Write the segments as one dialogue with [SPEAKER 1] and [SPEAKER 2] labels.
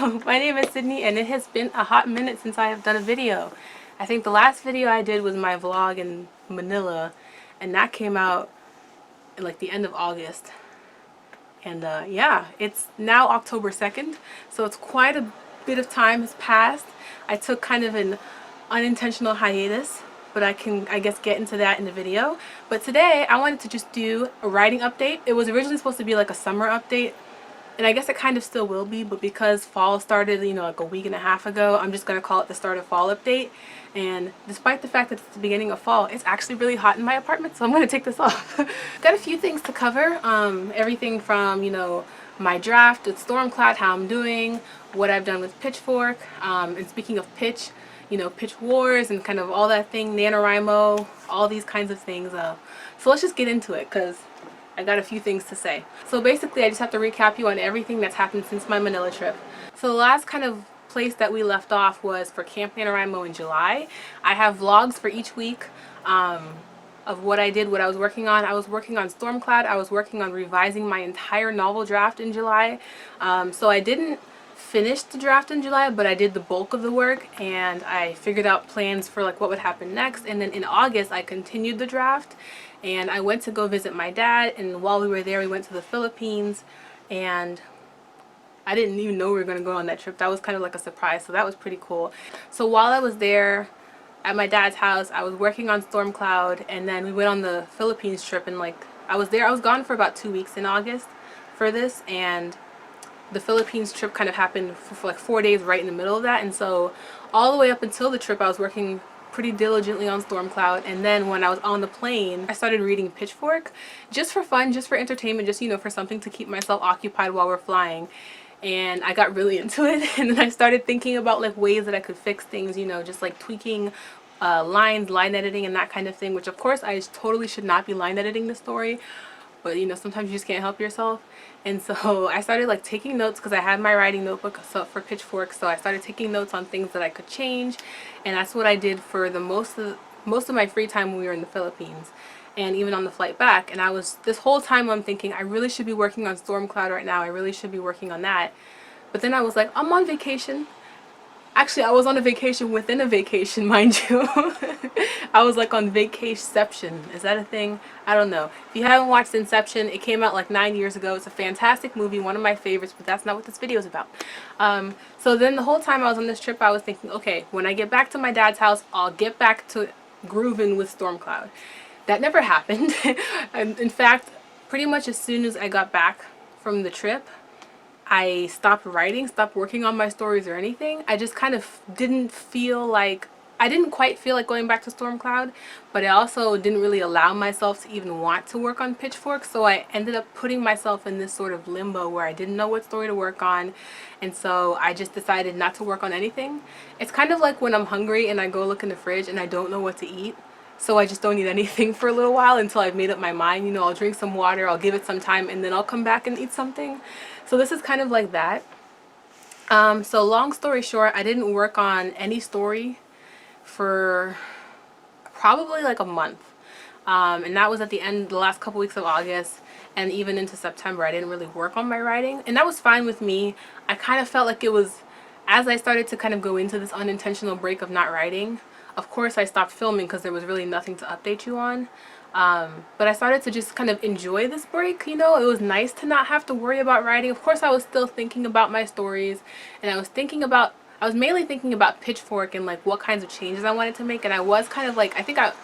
[SPEAKER 1] Hello, my name is Sydney and it has been a hot minute since I have done a video. I think the last video I did was my vlog in Manila, and that came out in like the end of August. And yeah, it's now October 2nd, so it's quite a bit of time has passed. I took kind of an unintentional hiatus, but I can, I guess, get into that in the video. But today I wanted to just do a writing update. It was originally supposed to be like a summer update, and I guess it kind of still will be, but because fall started, you know, like a week and a half ago, I'm just going to call it the start of fall update. And despite the fact that it's the beginning of fall, it's actually really hot in my apartment, so I'm going to take this off. Got a few things to cover, everything from, you know, my draft with Stormcloud, how I'm doing, what I've done with Pitchfork, and speaking of pitch, you know, pitch wars and kind of all that thing, NaNoWriMo, all these kinds of things. So let's just get into it, because I got a few things to say. So basically I just have to recap you on everything that's happened since my Manila trip. So the last kind of place that we left off was for Camp NaNoWriMo in July. I have vlogs for each week of what I did, what I was working on. I was working on Stormcloud. I was working on revising my entire novel draft in July. So I didn't finish the draft in July, but I did the bulk of the work, and I figured out plans for like what would happen next. And then in August I continued the draft, and I went to go visit my dad, and while we were there we went to the Philippines, and I didn't even know we were going to go on that trip. That was kind of like a surprise, so that was pretty cool. So while I was there at my dad's house, I was working on Stormcloud, and then we went on the Philippines trip, and like I was gone for about 2 weeks in August for this, and the Philippines trip kind of happened for like 4 days right in the middle of that. And so all the way up until the trip I was working pretty diligently on Stormcloud, and then when I was on the plane I started reading Pitchfork just for fun, just for entertainment, just, you know, for something to keep myself occupied while we're flying. And I got really into it, and then I started thinking about like ways that I could fix things, you know, just like tweaking lines, line editing, and that kind of thing, which of course I totally should not be line editing the story, but you know, sometimes you just can't help yourself. And so I started like taking notes, because I had my writing notebook for Pitchfork, so I started taking notes on things that I could change, and that's what I did for the most of my free time when we were in the Philippines, and even on the flight back. And I was, this whole time I'm thinking I really should be working on Stormcloud right now, I really should be working on that. But then I was like, I'm on vacation. Actually, I was on a vacation within a vacation, mind you. I was like on vacationception. Is that a thing? I don't know. If you haven't watched Inception, it came out like 9 years ago. It's a fantastic movie, one of my favorites, but that's not what this video is about. So then the whole time I was on this trip, I was thinking, okay, when I get back to my dad's house, I'll get back to grooving with Stormcloud. That never happened. And in fact, pretty much as soon as I got back from the trip, I stopped writing, stopped working on my stories or anything. I just kind of didn't feel like, I didn't quite feel like going back to Stormcloud, but I also didn't really allow myself to even want to work on Pitchfork. So I ended up putting myself in this sort of limbo where I didn't know what story to work on. And so I just decided not to work on anything. It's kind of like when I'm hungry and I go look in the fridge and I don't know what to eat. So I just don't eat anything for a little while until I've made up my mind. You know, I'll drink some water, I'll give it some time, and then I'll come back and eat something. So this is kind of like that. So long story short, I didn't work on any story for probably like a month. And that was at the end, the last couple weeks of August, and even into September. I didn't really work on my writing, and that was fine with me. I kind of felt like it was, as I started to kind of go into this unintentional break of not writing, of course I stopped filming because there was really nothing to update you on. But I started to just kind of enjoy this break, you know. It was nice to not have to worry about writing. Of course I was still thinking about my stories, and I was mainly thinking about Pitchfork and like what kinds of changes I wanted to make. And I was kind of like, I think a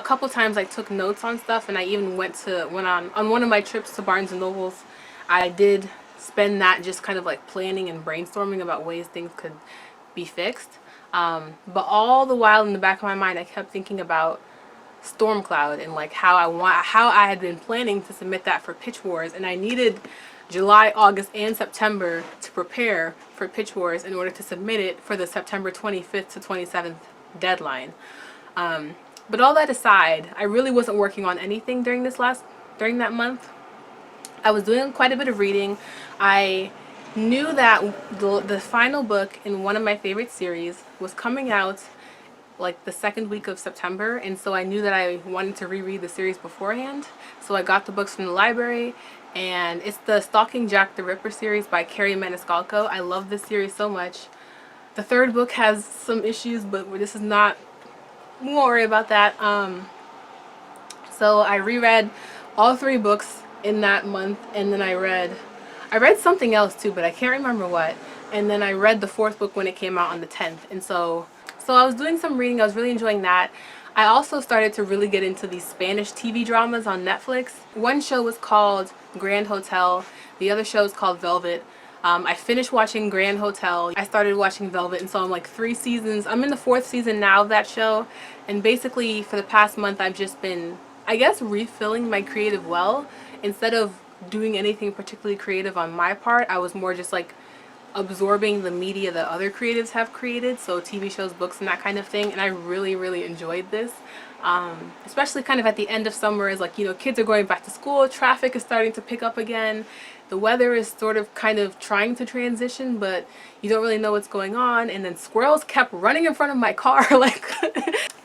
[SPEAKER 1] couple times I took notes on stuff, and I even went on one of my trips to Barnes and Nobles. I did spend that just kind of like planning and brainstorming about ways things could be fixed. But all the while in the back of my mind I kept thinking about Stormcloud and like how I had been planning to submit that for Pitch Wars, and I needed July, August, and September to prepare for Pitch Wars in order to submit it for the September 25th to 27th deadline. But all that aside, I really wasn't working on anything during that month. I was doing quite a bit of reading. I knew that the final book in one of my favorite series was coming out like the second week of September, and so I knew that I wanted to reread the series beforehand. So I got the books from the library, and it's the Stalking Jack the Ripper series by Carrie Maniscalco. I love this series so much. The third book has some issues, but this is not, we won't worry about that. So I reread all 3 books in that month, and then I read something else too, but I can't remember what. And then I read the 4th book when it came out on the 10th. And so I was doing some reading. I was really enjoying that. I also started to really get into these Spanish TV dramas on Netflix. One show was called Grand Hotel. The other show is called Velvet. I finished watching Grand Hotel. I started watching Velvet, and so I'm like 3 seasons. I'm in the 4th season now of that show. And basically for the past month, I've just been, I guess, refilling my creative well. Instead of doing anything particularly creative on my part, I was more just like absorbing the media that other creatives have created, so TV shows, books, and that kind of thing. And I really enjoyed this, especially kind of at the end of summer, is like, you know, kids are going back to school, traffic is starting to pick up again, the weather is sort of kind of trying to transition, but you don't really know what's going on. And then squirrels kept running in front of my car like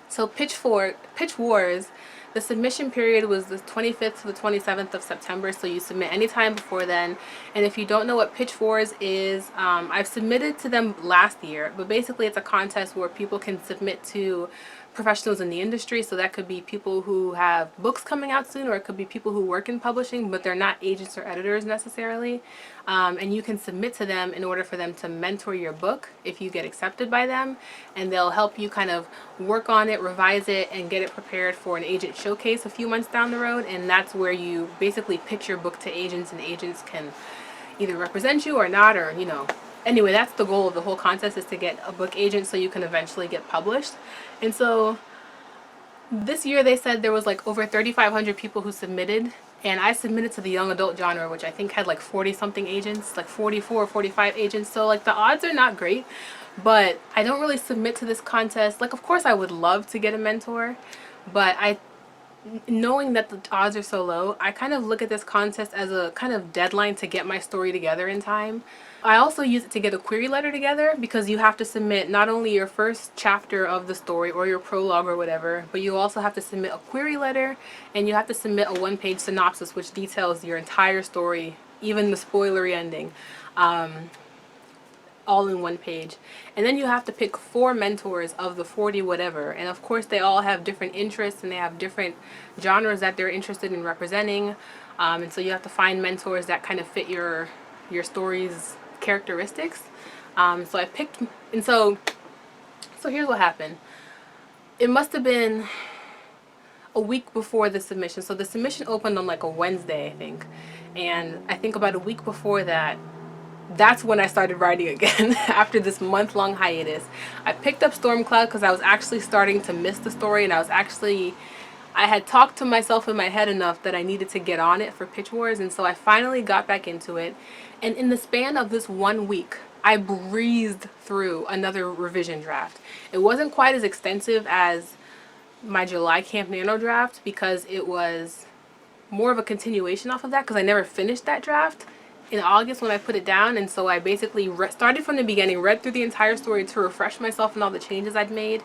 [SPEAKER 1] so Pitch Wars, the submission period was the 25th to the 27th of September, so you submit anytime before then. And if you don't know what Pitch Wars is, I've submitted to them last year, but basically it's a contest where people can submit to professionals in the industry. So that could be people who have books coming out soon, or it could be people who work in publishing, but they're not agents or editors necessarily. And you can submit to them in order for them to mentor your book if you get accepted by them, and they'll help you kind of work on it, revise it, and get it prepared for an agent showcase a few months down the road. And that's where you basically pitch your book to agents, and agents can either represent you or not, or, you know, anyway, that's the goal of the whole contest, is to get a book agent so you can eventually get published. And so this year they said there was like over 3,500 people who submitted, and I submitted to the young adult genre, which I think had like 40 something agents, like 44 or 45 agents. So like the odds are not great, but I don't really submit to this contest. Like, of course I would love to get a mentor, but knowing that the odds are so low, I kind of look at this contest as a kind of deadline to get my story together in time. I also use it to get a query letter together, because you have to submit not only your first chapter of the story or your prologue or whatever, but you also have to submit a query letter, and you have to submit a 1-page synopsis which details your entire story, even the spoilery ending, all in 1 page. And then you have to pick 4 mentors of the 40 whatever, and of course they all have different interests and they have different genres that they're interested in representing, and so you have to find mentors that kind of fit your story's characteristics. So I picked, and so here's what happened. It must have been a week before the submission. So the submission opened on like a Wednesday, I think, and I think about a week before that, that's when I started writing again after this month-long hiatus. I picked up Stormcloud because I was actually starting to miss the story, and I had talked to myself in my head enough that I needed to get on it for Pitch Wars, and so I finally got back into it. And in the span of this 1 week, I breezed through another revision draft. It wasn't quite as extensive as my July Camp Nano draft, because it was more of a continuation off of that, because I never finished that draft in August when I put it down. And so I basically started from the beginning, read through the entire story to refresh myself on all the changes I'd made,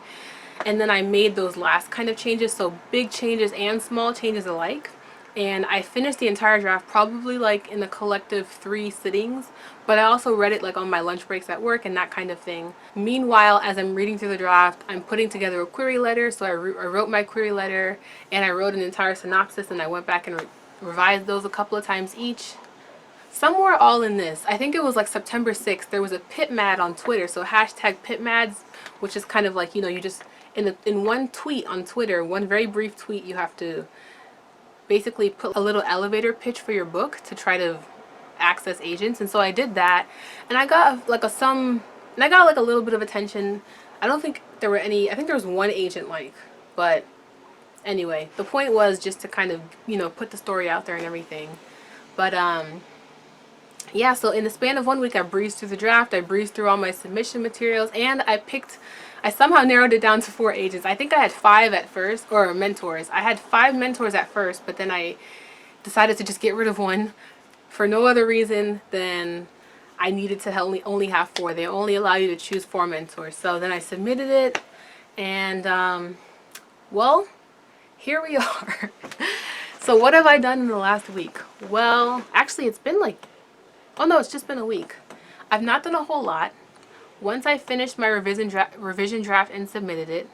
[SPEAKER 1] and then I made those last kind of changes, so big changes and small changes alike. And I finished the entire draft probably like in a collective 3 sittings, but I also read it like on my lunch breaks at work and that kind of thing. Meanwhile, as I'm reading through the draft, I'm putting together a query letter. So I wrote my query letter, and I wrote an entire synopsis, and I went back and revised those a couple of times each. Somewhere all in this, I think it was like September 6th, there was a PitMad on Twitter. So hashtag PitMads, which is kind of like, you know, you just, in one tweet on Twitter, one very brief tweet, you have to basically put a little elevator pitch for your book to try to access agents. And so I did that, and I got like a little bit of attention. I don't think there were any, I think there was 1 agent like, but anyway, the point was just to kind of, you know, put the story out there and everything. But yeah, so in the span of 1 week, I breezed through the draft, I breezed through all my submission materials, and I somehow narrowed it down to 4 agents. I think I had 5 at first, or mentors. I had 5 mentors at first, but then I decided to just get rid of 1 for no other reason than I needed to only have 4. They only allow you to choose 4 mentors. So then I submitted it, and well, here we are. So what have I done in the last week? Well, actually it's been like, oh no, it's just been a week. I've not done a whole lot. Once I finished my revision draft and submitted it,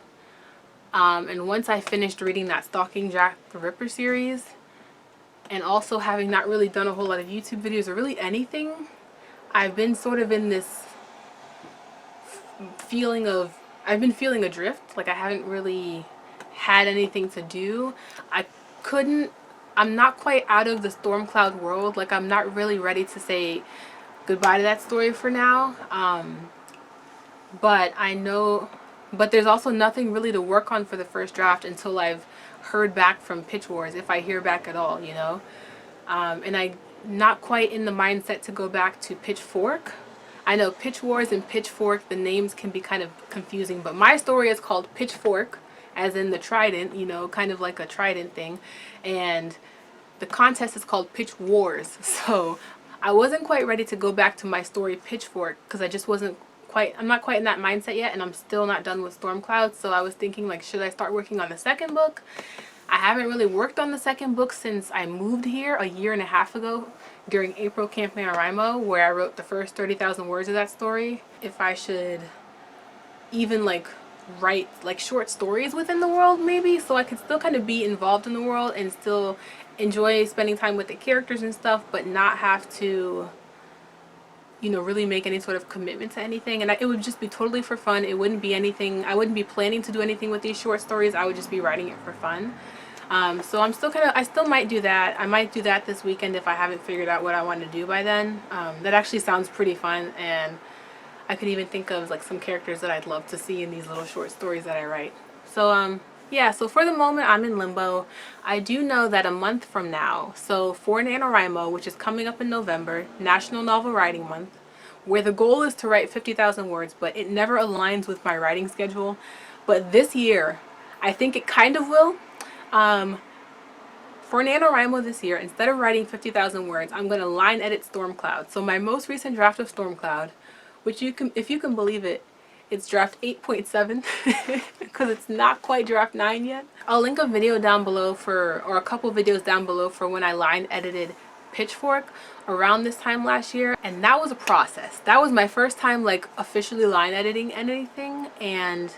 [SPEAKER 1] and once I finished reading that Stalking Jack the Ripper series, and also having not really done a whole lot of YouTube videos or really anything, I've been sort of in this feeling of, I've been feeling adrift. Like I haven't really had anything to do. I couldn't, I'm not quite out of the Stormcloud world. Like I'm not really ready to say goodbye to that story for now. But I know, but there's also nothing really to work on for the first draft until I've heard back from Pitch Wars, if I hear back at all, you know. And I'm not quite in the mindset to go back to Pitchfork. I know Pitch Wars and Pitchfork, the names can be kind of confusing, but my story is called Pitchfork, as in the trident, you know, kind of like a trident thing. And the contest is called Pitch Wars. So I wasn't quite ready to go back to my story Pitchfork because I just wasn't quite, I'm not quite in that mindset yet, and I'm still not done with Stormcloud. So I was thinking, like, should I start working on the second book? I haven't really worked on the second book since I moved here a year and a half ago during April Camp NaNoWriMo, where I wrote the first 30,000 words of that story. If I should even like write like short stories within the world maybe, so I could still kind of be involved in the world and still enjoy spending time with the characters and stuff, but not have to, you know, really make any sort of commitment to anything. And it would just be totally for fun. It wouldn't be anything, I wouldn't be planning to do anything with these short stories. I would just be writing it for fun. So I'm still kind of, I still might do that. I might do that this weekend if I haven't figured out what I want to do by then. That actually sounds pretty fun, and I could even think of like some characters that I'd love to see in these little short stories that I write. So yeah, so for the moment I'm in limbo. I do know that a month from now, so for NaNoWriMo, which is coming up in November, National Novel Writing Month, where the goal is to write 50,000 words, but it never aligns with my writing schedule. But this year, I think it kind of will. For NaNoWriMo this year, instead of writing 50,000 words, I'm going to line edit Stormcloud. So my most recent draft of Stormcloud, which you can, if you can believe it, it's draft 8.7 because it's not quite draft 9 yet. I'll link a video down below for, or a couple videos down below for when I line edited Pitchfork around this time last year, and that was a process. That was my first time like officially line editing anything, and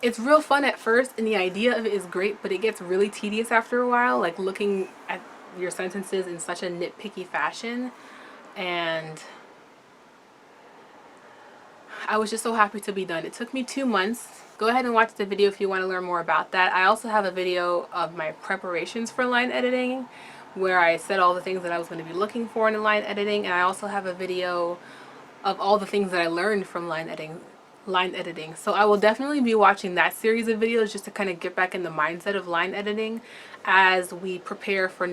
[SPEAKER 1] it's real fun at first, and the idea of it is great, but it gets really tedious after a while, like looking at your sentences in such a nitpicky fashion. And I was just so happy to be done. It took me 2 months. Go ahead and watch the video if you want to learn more about that. I also have a video of my preparations for line editing, where I said all the things that I was going to be looking for in line editing, and I also have a video of all the things that I learned from line editing. So I will definitely be watching that series of videos just to kind of get back in the mindset of line editing as we prepare for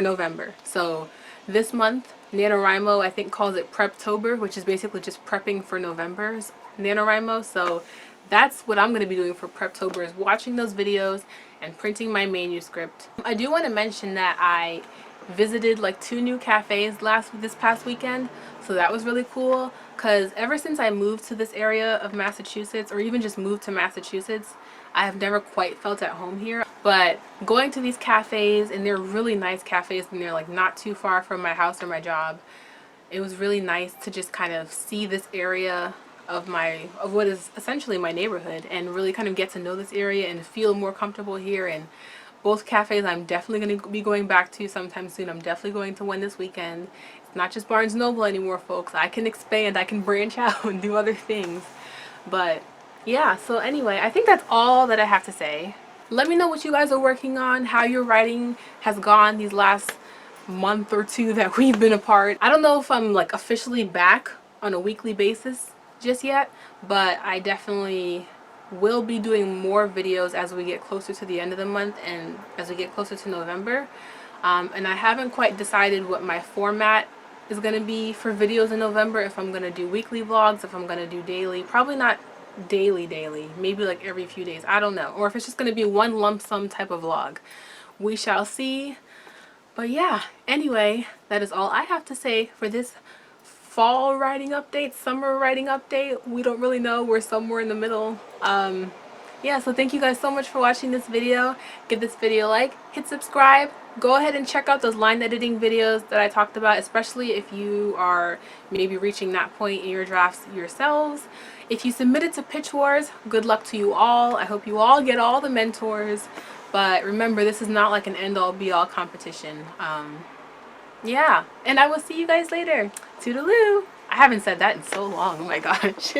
[SPEAKER 1] November. So this month, NaNoWriMo I think calls it Preptober, which is basically just prepping for November's NaNoWriMo. So that's what I'm going to be doing for Preptober, is watching those videos and printing my manuscript. I do want to mention that I visited like 2 new cafes this past weekend, so that was really cool, because ever since I moved to this area of Massachusetts, or even just moved to Massachusetts, I have never quite felt at home here. But going to these cafes, and they're really nice cafes, and they're like not too far from my house or my job, it was really nice to just kind of see this area of what is essentially my neighborhood, and really kind of get to know this area and feel more comfortable here. And both cafes I'm definitely going to be going back to sometime soon. I'm definitely going to one this weekend. It's not just Barnes & Noble anymore, folks. I can expand, I can branch out and do other things. But yeah, so anyway, I think that's all that I have to say. Let me know what you guys are working on, how your writing has gone these last month or two that we've been apart. I don't know if I'm like officially back on a weekly basis just yet, but I definitely will be doing more videos as we get closer to the end of the month and as we get closer to November. And I haven't quite decided what my format is going to be for videos in November, if I'm going to do weekly vlogs, if I'm going to do daily. Probably not daily, maybe like every few days, I don't know, or if it's just going to be one lump sum type of vlog. We shall see. But yeah, anyway, that is all I have to say for this fall writing update, summer writing update. We don't really know, we're somewhere in the middle. Yeah, so thank you guys so much for watching this video. Give this video a like, hit subscribe. Go ahead and check out those line editing videos that I talked about, especially if you are maybe reaching that point in your drafts yourselves. If you submitted to Pitch Wars, good luck to you all. I hope you all get all the mentors. But remember, this is not like an end-all be-all competition. Yeah, and I will see you guys later. Toodaloo! I haven't said that in so long. Oh my gosh.